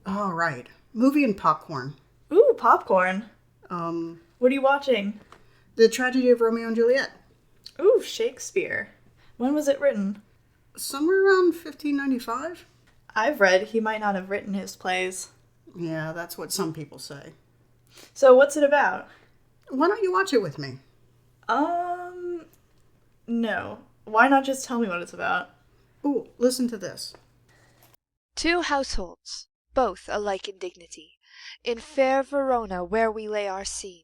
All right. Movie and popcorn. Ooh, popcorn. Um, What are you watching? The Tragedy of Romeo and Juliet. Ooh, Shakespeare. When was it written? Somewhere around 1595? I've read he might not have written his plays. Yeah, that's what some people say. So what's it about? Why don't you watch it with me? Um, no. Why not just tell me what it's about? Ooh, listen to this. Two households, both alike in dignity, in fair Verona where we lay our scene,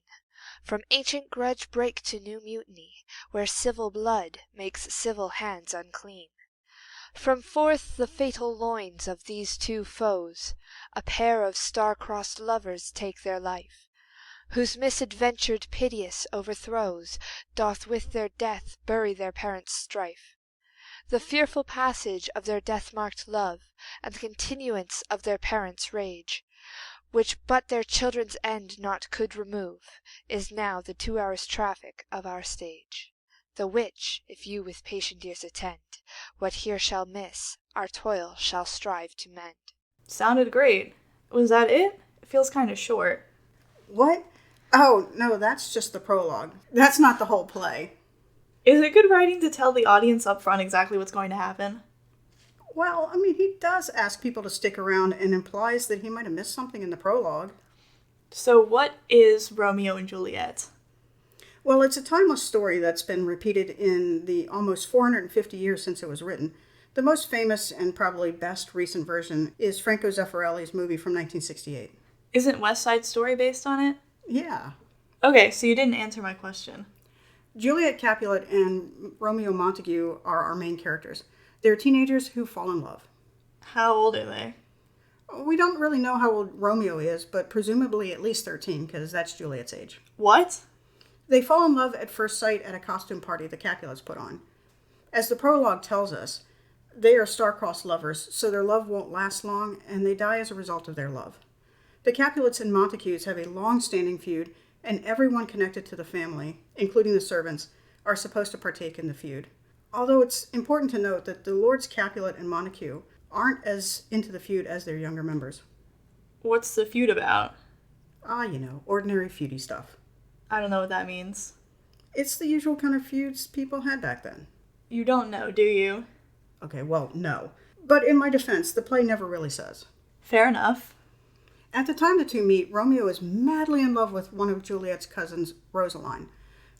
from ancient grudge break to new mutiny, where civil blood makes civil hands unclean. From forth the fatal loins of these two foes, a pair of star-crossed lovers take their life, whose misadventured piteous overthrows doth with their death bury their parents' strife. The fearful passage of their death-marked love, and the continuance of their parents' rage, which but their children's end not could remove, is now the 2 hours' traffic of our stage. The which, if you with patient ears attend, what here shall miss, our toil shall strive to mend. Sounded great. Was that it? It feels kind of short. What? Oh, no, that's just the prologue. That's not the whole play. Is it good writing to tell the audience up front exactly what's going to happen? Well, I mean, he does ask people to stick around and implies that he might have missed something in the prologue. So what is Romeo and Juliet? Well, it's a timeless story that's been repeated in the almost 450 years since it was written. The most famous and probably best recent version is Franco Zeffirelli's movie from 1968. Isn't West Side Story based on it? Yeah. Okay, so you didn't answer my question. Juliet Capulet and Romeo Montague are our main characters. They're teenagers who fall in love. How old are they? We don't really know how old Romeo is, but presumably at least 13, because that's Juliet's age. What? They fall in love at first sight at a costume party the Capulets put on. As the prologue tells us, they are star-crossed lovers, so their love won't last long, and they die as a result of their love. The Capulets and Montagues have a long-standing feud, and everyone connected to the family, including the servants, are supposed to partake in the feud. Although it's important to note that the Lords Capulet and Montague aren't as into the feud as their younger members. What's the feud about? Ordinary feudy stuff. I don't know what that means. It's the usual kind of feuds people had back then. You don't know, do you? Okay, well, no. But in my defense, the play never really says. Fair enough. At the time the two meet, Romeo is madly in love with one of Juliet's cousins, Rosaline.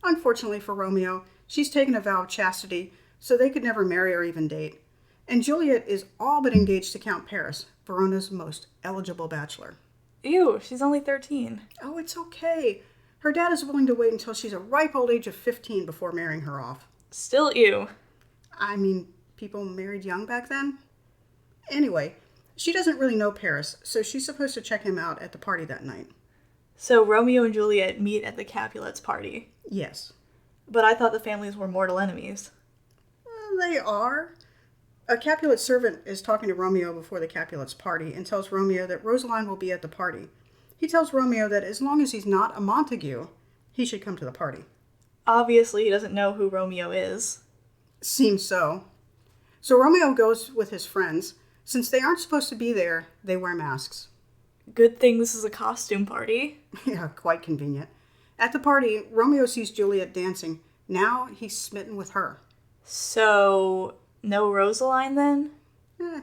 Unfortunately for Romeo, she's taken a vow of chastity, so they could never marry or even date. And Juliet is all but engaged to Count Paris, Verona's most eligible bachelor. Ew, she's only 13. Oh, it's okay. Her dad is willing to wait until she's a ripe old age of 15 before marrying her off. Still ew. I mean, people married young back then? Anyway, she doesn't really know Paris, so she's supposed to check him out at the party that night. So Romeo and Juliet meet at the Capulets' party. Yes. But I thought the families were mortal enemies. Well, they are. A Capulet servant is talking to Romeo before the Capulets' party and tells Romeo that Rosaline will be at the party. He tells Romeo that as long as he's not a Montague, he should come to the party. Obviously, he doesn't know who Romeo is. Seems so. So Romeo goes with his friends. Since they aren't supposed to be there, they wear masks. Good thing this is a costume party. Yeah, quite convenient. At the party, Romeo sees Juliet dancing. Now he's smitten with her. So, no Rosaline then?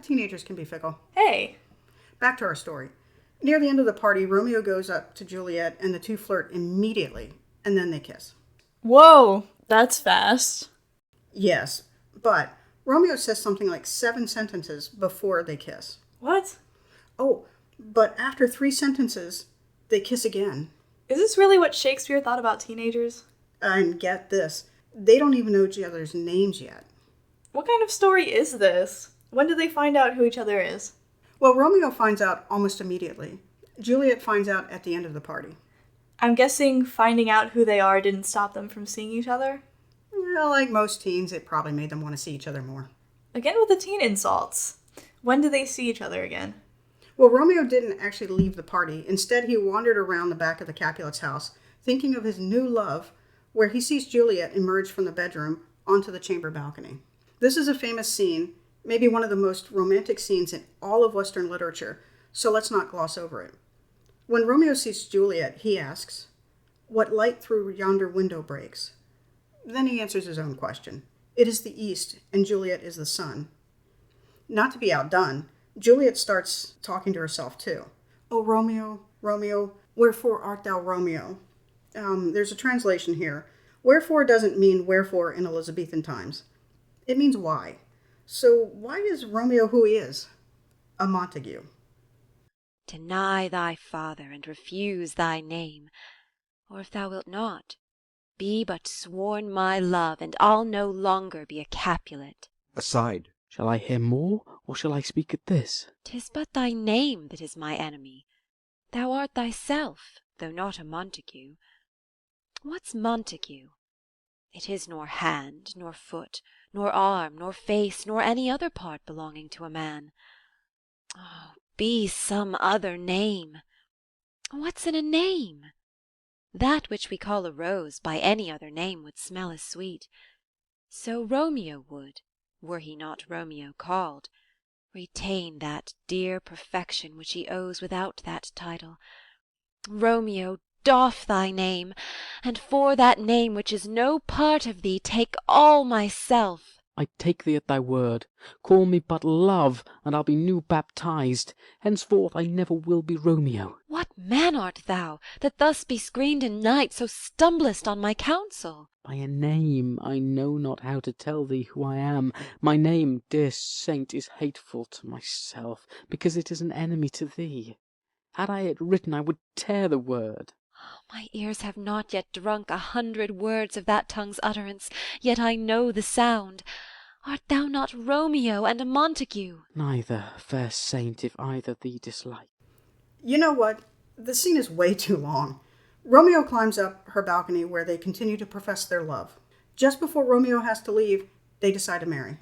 Teenagers can be fickle. Hey. Back to our story. Near the end of the party, Romeo goes up to Juliet and the two flirt immediately, and then they kiss. Whoa, that's fast. Yes, but Romeo says something like 7 sentences before they kiss. What? Oh, but after 3 sentences, they kiss again. Is this really what Shakespeare thought about teenagers? And get this, they don't even know each other's names yet. What kind of story is this? When do they find out who each other is? Well, Romeo finds out almost immediately. Juliet finds out at the end of the party. I'm guessing finding out who they are didn't stop them from seeing each other? Well, like most teens, it probably made them want to see each other more. Again with the teen insults. When do they see each other again? Well, Romeo didn't actually leave the party. Instead, he wandered around the back of the Capulet's house, thinking of his new love, where he sees Juliet emerge from the bedroom onto the chamber balcony. This is a famous scene, maybe one of the most romantic scenes in all of Western literature, so let's not gloss over it. When Romeo sees Juliet, he asks, "What light through yonder window breaks?" Then he answers his own question. It is the east, and Juliet is the sun. Not to be outdone, Juliet starts talking to herself too. "Oh, Romeo, Romeo, wherefore art thou Romeo?" There's a translation here. Wherefore doesn't mean wherefore in Elizabethan times. It means why. So why is Romeo who he is? A Montague. Deny thy father, and refuse thy name. Or if thou wilt not, be but sworn my love, and I'll no longer be a Capulet. Aside. Shall I hear more, or shall I speak at this? 'Tis but thy name that is my enemy. Thou art thyself, though not a Montague. What's Montague? It is nor hand, nor foot, nor arm, nor face, nor any other part belonging to a man. Oh, be some other name. What's in a name? That which we call a rose by any other name would smell as sweet. So Romeo would, were he not Romeo called, retain that dear perfection which he owes without that title. Romeo, doff thy name, and for that name which is no part of thee, take all myself. I take thee at thy word. Call me but Love, and I'll be new baptized. Henceforth I never will be Romeo. What man art thou, that thus bescreened in night so stumblest on my counsel? By a name I know not how to tell thee who I am. My name, dear saint, is hateful to myself, because it is an enemy to thee. Had I it written, I would tear the word. My ears have not yet drunk 100 words of that tongue's utterance, yet I know the sound. Art thou not Romeo and a Montague? Neither, fair saint, if either thee dislike. You know what? The scene is way too long. Romeo climbs up her balcony where they continue to profess their love. Just before Romeo has to leave, they decide to marry.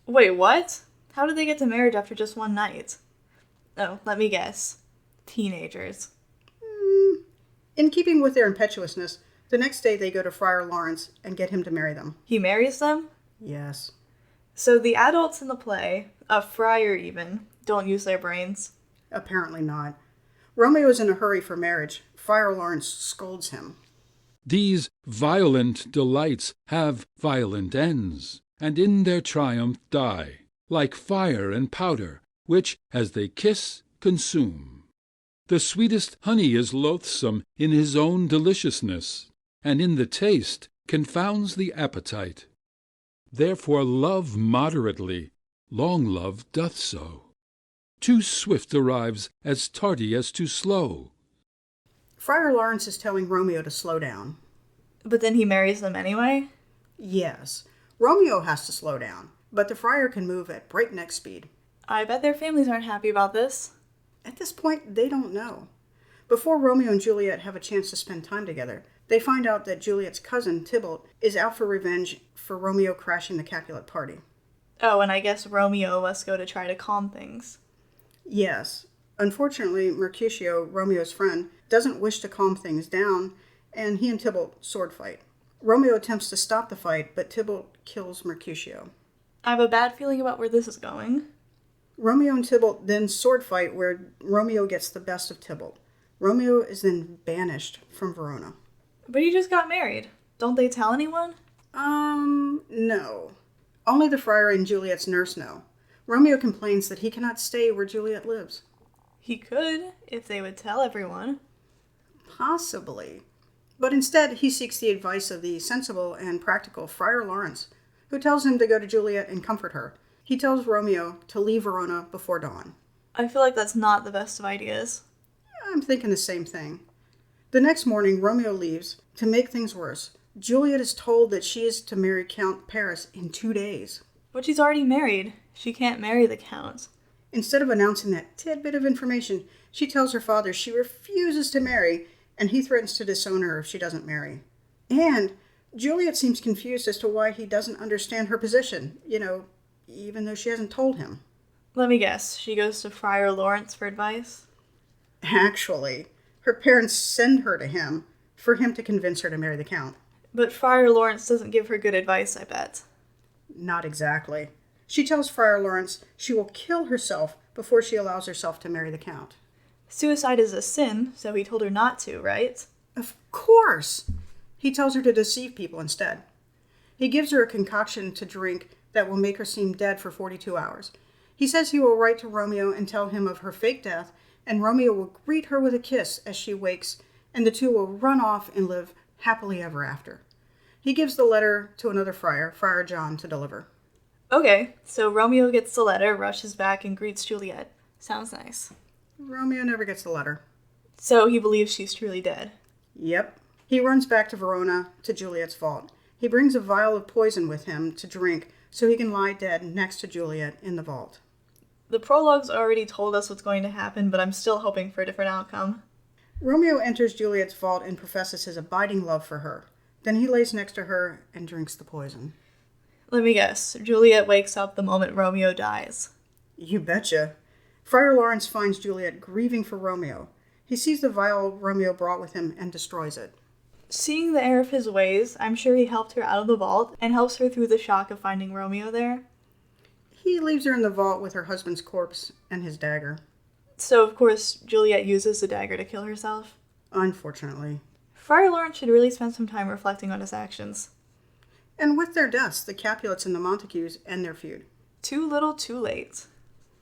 Wait, what? How did they get to marriage after just one night? Oh, let me guess. Teenagers. In keeping with their impetuousness, the next day they go to Friar Lawrence and get him to marry them. He marries them? Yes. So the adults in the play, a friar even, don't use their brains? Apparently not. Romeo is in a hurry for marriage. Friar Lawrence scolds him. These violent delights have violent ends, and in their triumph die, like fire and powder, which, as they kiss, consume. The sweetest honey is loathsome in his own deliciousness, and in the taste confounds the appetite. Therefore love moderately, long love doth so. Too swift arrives as tardy as too slow. Friar Lawrence is telling Romeo to slow down. But then he marries them anyway? Yes, Romeo has to slow down, but the friar can move at breakneck speed. I bet their families aren't happy about this. At this point, they don't know. Before Romeo and Juliet have a chance to spend time together, they find out that Juliet's cousin, Tybalt, is out for revenge for Romeo crashing the Capulet party. Oh, and I guess Romeo must go to try to calm things. Yes. Unfortunately, Mercutio, Romeo's friend, doesn't wish to calm things down, and he and Tybalt sword fight. Romeo attempts to stop the fight, but Tybalt kills Mercutio. I have a bad feeling about where this is going. Romeo and Tybalt then sword fight where Romeo gets the best of Tybalt. Romeo is then banished from Verona. But he just got married. Don't they tell anyone? No. Only the friar and Juliet's nurse know. Romeo complains that he cannot stay where Juliet lives. He could, if they would tell everyone. Possibly. But instead, he seeks the advice of the sensible and practical Friar Lawrence, who tells him to go to Juliet and comfort her. He tells Romeo to leave Verona before dawn. I feel like that's not the best of ideas. I'm thinking the same thing. The next morning, Romeo leaves. To make things worse, Juliet is told that she is to marry Count Paris in 2 days. But she's already married. She can't marry the Count. Instead of announcing that tidbit of information, she tells her father she refuses to marry, and he threatens to disown her if she doesn't marry. And Juliet seems confused as to why he doesn't understand her position, even though she hasn't told him. Let me guess, she goes to Friar Lawrence for advice? Actually, her parents send her to him for him to convince her to marry the Count. But Friar Lawrence doesn't give her good advice, I bet. Not exactly. She tells Friar Lawrence she will kill herself before she allows herself to marry the Count. Suicide is a sin, so he told her not to, right? Of course! He tells her to deceive people instead. He gives her a concoction to drink that will make her seem dead for 42 hours. He says he will write to Romeo and tell him of her fake death, and Romeo will greet her with a kiss as she wakes, and the two will run off and live happily ever after. He gives the letter to another friar, Friar John, to deliver. Okay, so Romeo gets the letter, rushes back, and greets Juliet. Sounds nice. Romeo never gets the letter. So he believes she's truly dead. Yep. He runs back to Verona, to Juliet's vault. He brings a vial of poison with him to drink so he can lie dead next to Juliet in the vault. The prologue's already told us what's going to happen, but I'm still hoping for a different outcome. Romeo enters Juliet's vault and professes his abiding love for her. Then he lays next to her and drinks the poison. Let me guess, Juliet wakes up the moment Romeo dies. You betcha. Friar Lawrence finds Juliet grieving for Romeo. He sees the vial Romeo brought with him and destroys it. Seeing the error of his ways, I'm sure he helped her out of the vault and helps her through the shock of finding Romeo there. He leaves her in the vault with her husband's corpse and his dagger. So, of course, Juliet uses the dagger to kill herself. Unfortunately. Friar Lawrence should really spend some time reflecting on his actions. And with their deaths, the Capulets and the Montagues end their feud. Too little, too late.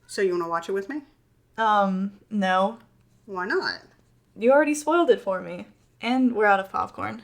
So you want to watch it with me? No. Why not? You already spoiled it for me. And we're out of popcorn.